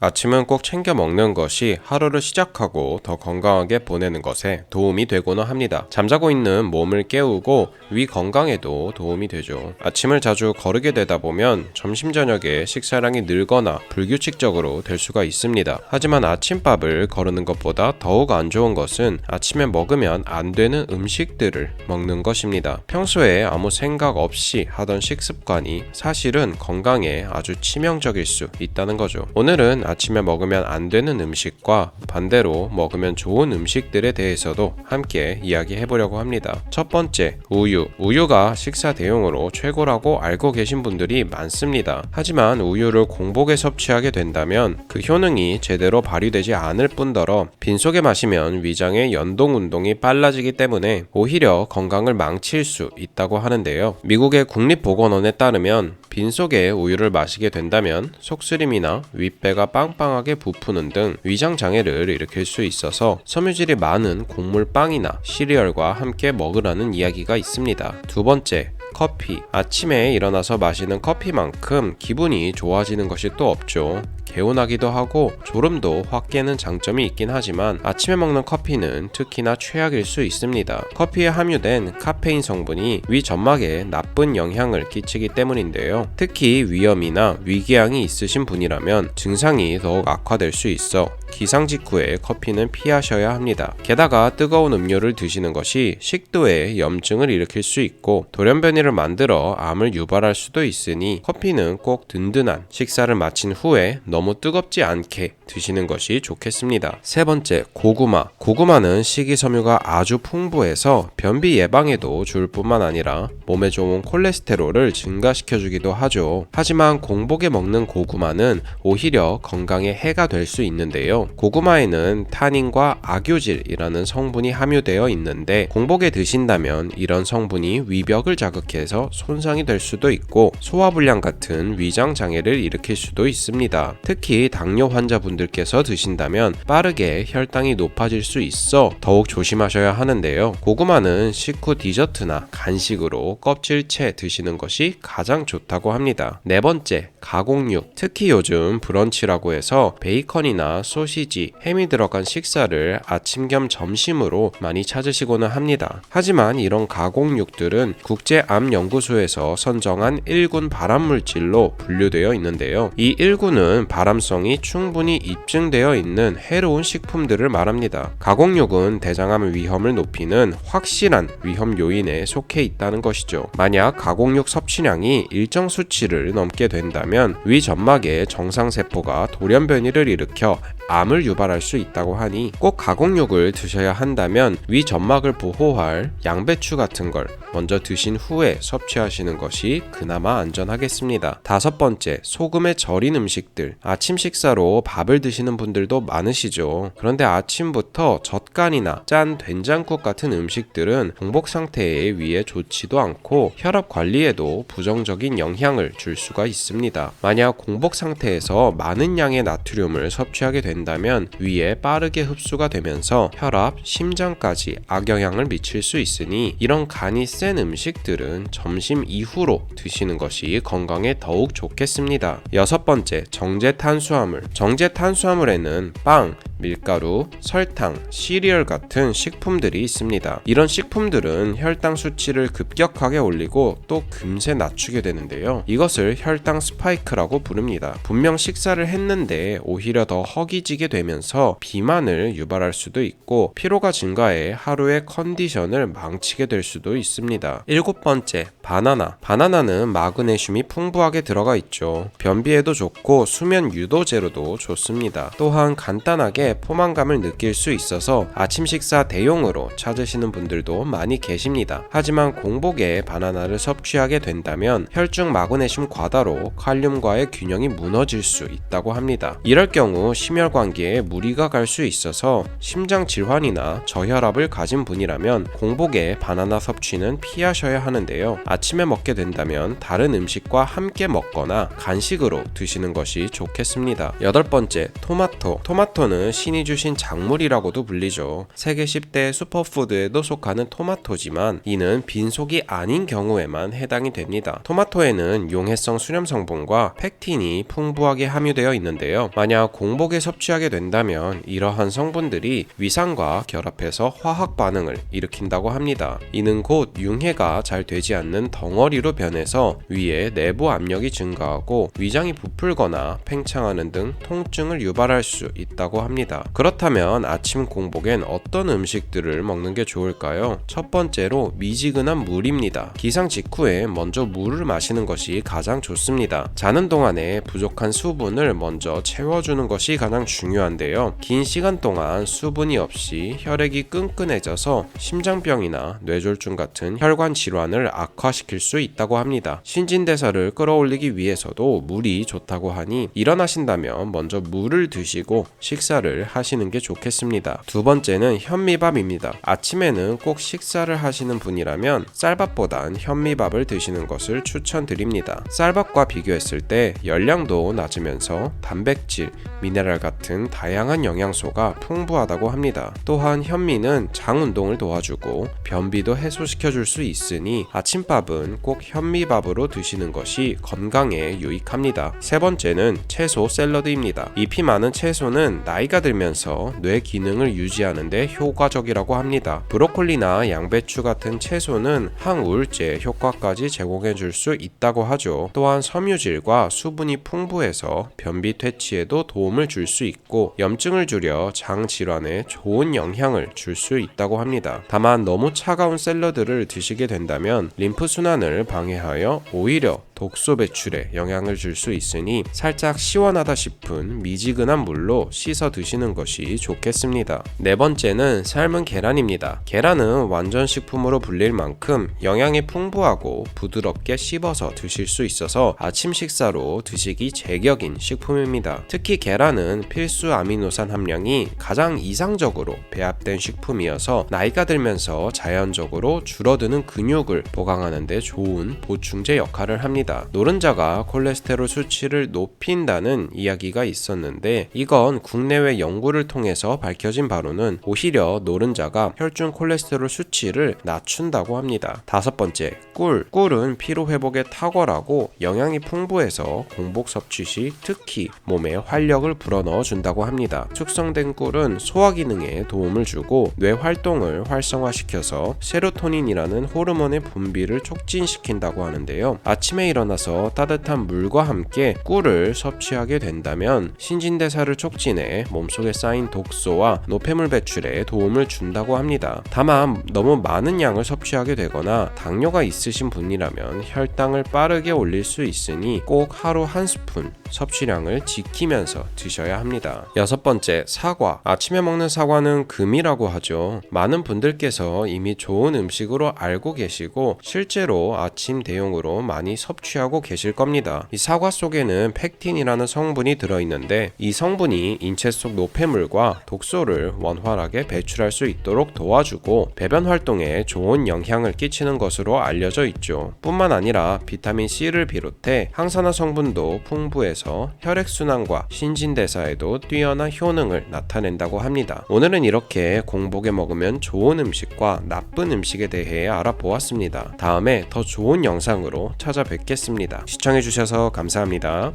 아침은 꼭 챙겨 먹는 것이 하루를 시작하고 더 건강하게 보내는 것에 도움이 되고는 합니다. 잠자고 있는 몸을 깨우고 위 건강에도 도움이 되죠. 아침을 자주 거르게 되다 보면 점심 저녁에 식사량이 늘거나 불규칙적으로 될 수가 있습니다. 하지만 아침밥을 거르는 것보다 더욱 안 좋은 것은 아침에 먹으면 안 되는 음식들을 먹는 것입니다. 평소에 아무 생각 없이 하던 식습관이 사실은 건강에 아주 치명적일 수 있다는 거죠. 오늘은 아침에 먹으면 안 되는 음식과 반대로 먹으면 좋은 음식들에 대해서도 함께 이야기해 보려고 합니다. 첫 번째, 우유가 식사 대용으로 최고라고 알고 계신 분들이 많습니다. 하지만 우유를 공복에 섭취하게 된다면 그 효능이 제대로 발휘되지 않을 뿐더러 빈속에 마시면 위장의 연동 운동이 빨라지기 때문에 오히려 건강을 망칠 수 있다고 하는데요. 미국의 국립보건원에 따르면 빈속에 우유를 마시게 된다면 속쓰림이나 윗배가 빵빵하게 부푸는 등 위장 장애를 일으킬 수 있어서 섬유질이 많은 곡물빵이나 시리얼과 함께 먹으라는 이야기가 있습니다. 두 번째, 커피. 아침에 일어나서 마시는 커피만큼 기분이 좋아지는 것이 또 없죠. 개운하기도 하고 졸음도 확 깨는 장점이 있긴 하지만 아침에 먹는 커피는 특히나 최악일 수 있습니다. 커피에 함유된 카페인 성분이 위 점막에 나쁜 영향을 끼치기 때문인데요. 특히 위염이나 위궤양이 있으신 분이라면 증상이 더욱 악화될 수 있어 기상 직후에 커피는 피하셔야 합니다. 게다가 뜨거운 음료를 드시는 것이 식도에 염증을 일으킬 수 있고 돌연변이를 만들어 암을 유발할 수도 있으니 커피는 꼭 든든한 식사를 마친 후에 너무 뜨겁지 않게 드시는 것이 좋겠습니다. 세 번째, 고구마는 식이섬유가 아주 풍부해서 변비 예방에도 좋을 뿐만 아니라 몸에 좋은 콜레스테롤을 증가시켜주기도 하죠. 하지만 공복에 먹는 고구마는 오히려 건강에 해가 될 수 있는데요. 고구마에는 타닌과 아교질이라는 성분이 함유되어 있는데 공복에 드신다면 이런 성분이 위벽을 자극해서 손상이 될 수도 있고 소화불량 같은 위장 장애를 일으킬 수도 있습니다. 특히 당뇨 환자분들께서 드신다면 빠르게 혈당이 높아질 수 있어 더욱 조심하셔야 하는데요. 고구마는 식후 디저트나 간식으로 껍질채 드시는 것이 가장 좋다고 합니다. 네 번째, 가공육. 특히 요즘 브런치라고 해서 베이컨이나 소시지, 햄이 들어간 식사를 아침 겸 점심으로 많이 찾으시고는 합니다. 하지만 이런 가공육들은 국제암연구소에서 선정한 1군 발암물질로 분류되어 있는데요. 이 1군은 발암성이 충분히 입증되어 있는 해로운 식품들을 말합니다. 가공육은 대장암 위험을 높이는 확실한 위험 요인에 속해 있다는 것이죠. 만약 가공육 섭취량이 일정 수치를 넘게 된다면 위 점막의 정상세포가 돌연변이를 일으켜 암을 유발할 수 있다고 하니 꼭 가공육을 드셔야 한다면 위 점막을 보호할 양배추 같은 걸 먼저 드신 후에 섭취하시는 것이 그나마 안전하겠습니다. 다섯 번째, 소금에 절인 음식들. 아침 식사로 밥을 드시는 분들도 많으시죠. 그런데 아침부터 젓간이나 짠 된장국 같은 음식들은 공복 상태에 위에 좋지도 않고 혈압 관리에도 부정적인 영향을 줄 수가 있습니다. 만약 공복 상태에서 많은 양의 나트륨을 섭취하게 된다면 위에 빠르게 흡수가 되면서 혈압, 심장까지 악영향을 미칠 수 있으니 이런 간이 센 음식들은 점심 이후로 드시는 것이 건강에 더욱 좋겠습니다. 여섯 번째, 정제 탄수화물에는 빵, 밀가루, 설탕, 시리얼 같은 식품들이 있습니다. 이런 식품들은 혈당 수치를 급격하게 올리고 또 금세 낮추게 되는데요. 이것을 혈당 스파이크라고 부릅니다. 분명 식사를 했는데 오히려 더 허기지게 되면서 비만을 유발할 수도 있고 피로가 증가해 하루의 컨디션을 망치게 될 수도 있습니다. 일곱 번째, 바나나는 마그네슘이 풍부하게 들어가 있죠. 변비에도 좋고 수면 유도제로도 좋습니다. 또한 간단하게 포만감을 느낄 수 있어서 아침 식사 대용으로 찾으시는 분들도 많이 계십니다. 하지만 공복에 바나나를 섭취하게 된다면 혈중 마그네슘 과다로 칼륨과의 균형이 무너질 수 있다고 합니다. 이럴 경우 심혈관계에 무리가 갈 수 있어서 심장 질환이나 저혈압을 가진 분이라면 공복에 바나나 섭취는 피하셔야 하는데요. 아침에 먹게 된다면 다른 음식과 함께 먹거나 간식으로 드시는 것이 좋겠습니다. 여덟 번째, 토마토. 토마토는 신이 주신 작물이라고도 불리죠. 세계 10대 슈퍼푸드에도 속하는 토마토지만 이는 빈속이 아닌 경우에만 해당이 됩니다. 토마토에는 용해성 수렴 성분과 팩틴이 풍부하게 함유되어 있는데요. 만약 공복에 섭취하게 된다면 이러한 성분들이 위산과 결합해서 화학 반응을 일으킨다고 합니다. 이는 곧 융해가 잘 되지 않는 덩어리로 변해서 위에 내부 압력이 증가하고 위장이 부풀거나 팽창하는 등 통증을 유발할 수 있다고 합니다. 그렇다면 아침 공복엔 어떤 음식들을 먹는 게 좋을까요? 첫 번째로 미지근한 물입니다. 기상 직후에 먼저 물을 마시는 것이 가장 좋습니다. 자는 동안에 부족한 수분을 먼저 채워주는 것이 가장 중요한데요. 긴 시간 동안 수분이 없이 혈액이 끈끈해져서 심장병이나 뇌졸중 같은 혈관 질환을 악화시킬 수 있다고 합니다. 신진대사를 끌어올리기 위해서도 물이 좋다고 하니 일어나신다면 먼저 물을 드시고 식사를 하시는 게 좋겠습니다. 두 번째는 현미밥입니다. 아침에는 꼭 식사를 하시는 분이라면 쌀밥보단 현미밥을 드시는 것을 추천드립니다. 쌀밥과 비교했을 때 열량도 낮으면서 단백질, 미네랄 같은 다양한 영양소가 풍부하다고 합니다. 또한 현미는 장 운동을 도와주고 변비도 해소시켜줄 수 있으니 아침밥은 꼭 현미밥으로 드시는 것이 건강에 유익합니다. 세 번째는 채소 샐러드입니다. 잎이 많은 채소는 나이가 들면서 뇌 기능을 유지하는 데 효과적이라고 합니다. 브로콜리나 양배추 같은 채소는 항우울제 효과까지 제공해 줄 수 있다고 하죠. 또한 섬유질과 수분이 풍부해서 변비 퇴치에도 도움을 줄 수 있고 염증을 줄여 장 질환에 좋은 영향을 줄 수 있다고 합니다. 다만 너무 차가운 샐러드를 드시게 된다면 림프 순환을 방해하여 오히려 독소 배출에 영향을 줄 수 있으니 살짝 시원하다 싶은 미지근한 물로 씻어 드시는 것이 좋겠습니다. 네 번째는 삶은 계란입니다. 계란은 완전 식품으로 불릴 만큼 영양이 풍부하고 부드럽게 씹어서 드실 수 있어서 아침 식사로 드시기 제격인 식품입니다. 특히 계란은 필수 아미노산 함량이 가장 이상적으로 배합된 식품이어서 나이가 들면서 자연적으로 줄어드는 근육을 보강하는 데 좋은 보충제 역할을 합니다. 노른자가 콜레스테롤 수치를 높인다는 이야기가 있었는데 이건 국내외 연구를 통해서 밝혀진 바로는 오히려 노른자가 혈중 콜레스테롤 수치를 낮춘다고 합니다. 다섯 번째, 꿀. 꿀은 피로 회복에 탁월하고 영양이 풍부해서 공복 섭취 시 특히 몸에 활력을 불어넣어 준다고 합니다. 숙성된 꿀은 소화 기능에 도움을 주고 뇌 활동을 활성화시켜서 세로토닌이라는 호르몬의 분비를 촉진시킨다고 하는데요. 아침에 일어나서 따뜻한 물과 함께 꿀을 섭취하게 된다면 신진대사를 촉진해 몸속에 쌓인 독소와 노폐물 배출에 도움을 준다고 합니다. 다만 너무 많은 양을 섭취하게 되거나 당뇨가 있으신 분이라면 혈당을 빠르게 올릴 수 있으니 꼭 하루 한 스푼 섭취량을 지키면서 드셔야 합니다. 여섯 번째, 사과. 아침에 먹는 사과는 금이라고 하죠. 많은 분들께서 이미 좋은 음식으로 알고 계시고 실제로 아침 대용으로 많이 섭취하고 계실 겁니다. 이 사과 속에는 팩틴이라는 성분이 들어있는데 이 성분이 인체 속 노폐물과 독소를 원활하게 배출할 수 있도록 도와주고 배변 활동에 좋은 영향을 끼치는 것으로 알려져 있죠. 뿐만 아니라 비타민 C를 비롯해 항산화 성분도 풍부해서 혈액순환과 신진대사에도 뛰어난 효능을 나타낸다고 합니다. 오늘은 이렇게 공복에 먹으면 좋은 음식과 나쁜 음식에 대해 알아보았습니다. 다음에 더 좋은 영상으로 찾아뵙겠습니다. 시청해주셔서 감사합니다.